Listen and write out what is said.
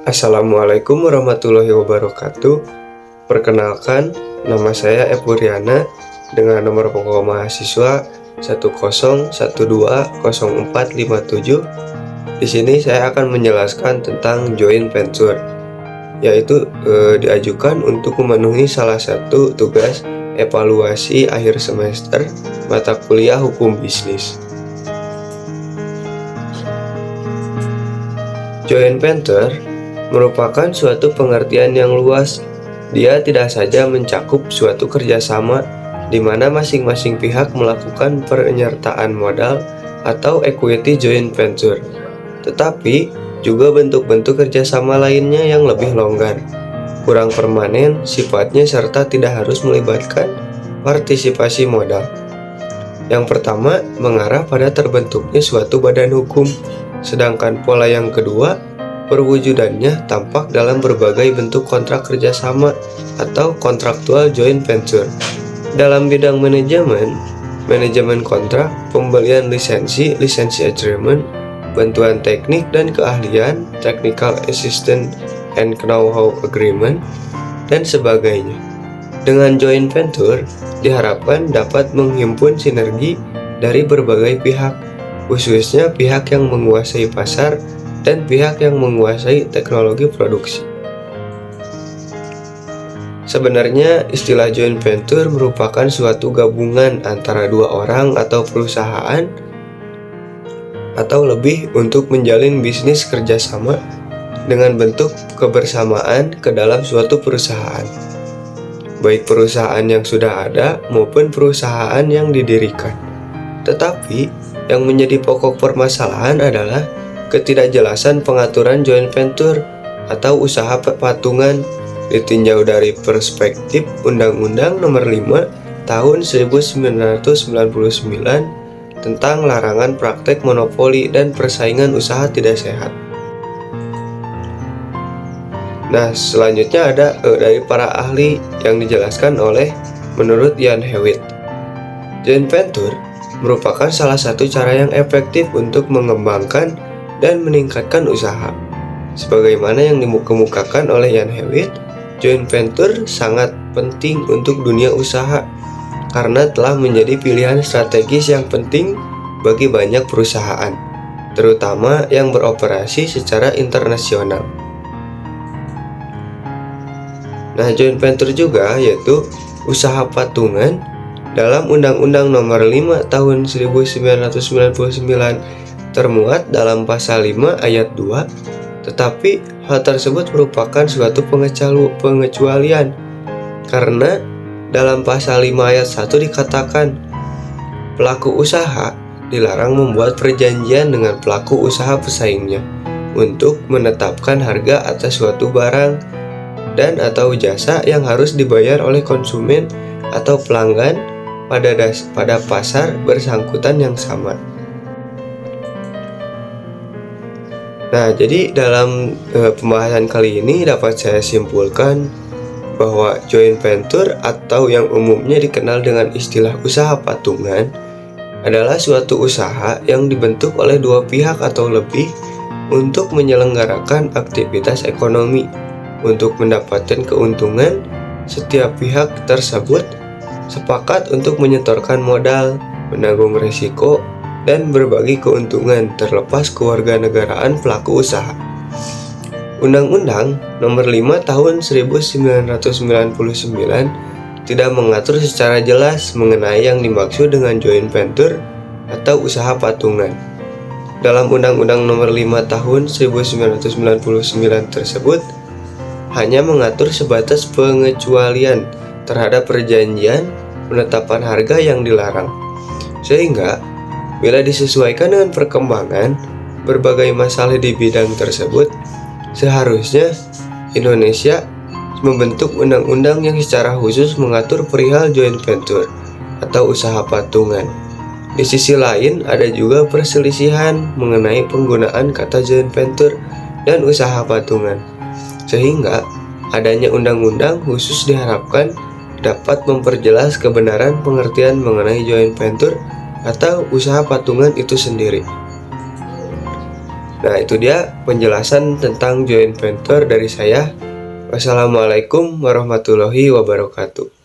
Assalamualaikum warahmatullahi wabarakatuh. Perkenalkan, nama saya Epuriana dengan nomor pokok mahasiswa 101204047. Di sini saya akan menjelaskan tentang joint venture, yaitu diajukan untuk memenuhi salah satu tugas evaluasi akhir semester mata kuliah hukum bisnis. Joint venture merupakan suatu pengertian yang luas. Dia tidak saja mencakup suatu kerjasama di mana masing-masing pihak melakukan penyertaan modal atau equity joint venture, tetapi juga bentuk-bentuk kerjasama lainnya yang lebih longgar, kurang permanen sifatnya, serta tidak harus melibatkan partisipasi modal. Yang pertama mengarah pada terbentuknya suatu badan hukum, sedangkan pola yang kedua perwujudannya tampak dalam berbagai bentuk kontrak kerjasama atau kontraktual joint venture. Dalam bidang manajemen kontrak, pembelian lisensi agreement, bantuan teknik dan keahlian, technical assistance and know-how agreement, dan sebagainya. Dengan joint venture, diharapkan dapat menghimpun sinergi dari berbagai pihak, khususnya pihak yang menguasai pasar dan pihak yang menguasai teknologi produksi. Sebenarnya istilah joint venture merupakan suatu gabungan antara dua orang atau perusahaan atau lebih untuk menjalin bisnis kerjasama dengan bentuk kebersamaan ke dalam suatu perusahaan, baik perusahaan yang sudah ada maupun perusahaan yang didirikan. Tetapi yang menjadi pokok permasalahan adalah ketidakjelasan pengaturan joint venture atau usaha patungan ditinjau dari perspektif Undang-Undang Nomor 5 Tahun 1999 tentang larangan praktek monopoli dan persaingan usaha tidak sehat. Nah, selanjutnya ada dari para ahli yang dijelaskan oleh menurut Ian Hewitt. Joint venture merupakan salah satu cara yang efektif untuk mengembangkan dan meningkatkan usaha. Sebagaimana yang dikemukakan oleh Ian Hewitt, joint venture sangat penting untuk dunia usaha karena telah menjadi pilihan strategis yang penting bagi banyak perusahaan, terutama yang beroperasi secara internasional. Nah, joint venture juga yaitu usaha patungan dalam Undang-Undang Nomor 5 Tahun 1999 termuat dalam pasal 5 ayat 2, tetapi hal tersebut merupakan suatu pengecualian karena dalam pasal 5 ayat 1 dikatakan pelaku usaha dilarang membuat perjanjian dengan pelaku usaha pesaingnya untuk menetapkan harga atas suatu barang dan atau jasa yang harus dibayar oleh konsumen atau pelanggan pada pasar bersangkutan yang sama. Nah, jadi dalam pembahasan kali ini dapat saya simpulkan bahwa joint venture atau yang umumnya dikenal dengan istilah usaha patungan adalah suatu usaha yang dibentuk oleh dua pihak atau lebih untuk menyelenggarakan aktivitas ekonomi. Untuk mendapatkan keuntungan, setiap pihak tersebut sepakat untuk menyetorkan modal, menanggung risiko, dan berbagi keuntungan terlepas kewarganegaraan pelaku usaha. Undang-Undang Nomor 5 Tahun 1999 tidak mengatur secara jelas mengenai yang dimaksud dengan joint venture atau usaha patungan. Dalam Undang-Undang Nomor 5 Tahun 1999 tersebut hanya mengatur sebatas pengecualian terhadap perjanjian penetapan harga yang dilarang, sehingga bila disesuaikan dengan perkembangan berbagai masalah di bidang tersebut, seharusnya Indonesia membentuk undang-undang yang secara khusus mengatur perihal joint venture atau usaha patungan. Di sisi lain, ada juga perselisihan mengenai penggunaan kata joint venture dan usaha patungan, sehingga adanya undang-undang khusus diharapkan dapat memperjelas kebenaran pengertian mengenai joint venture atau usaha patungan itu sendiri. Nah, itu dia penjelasan tentang joint venture dari saya. Wassalamualaikum warahmatullahi wabarakatuh.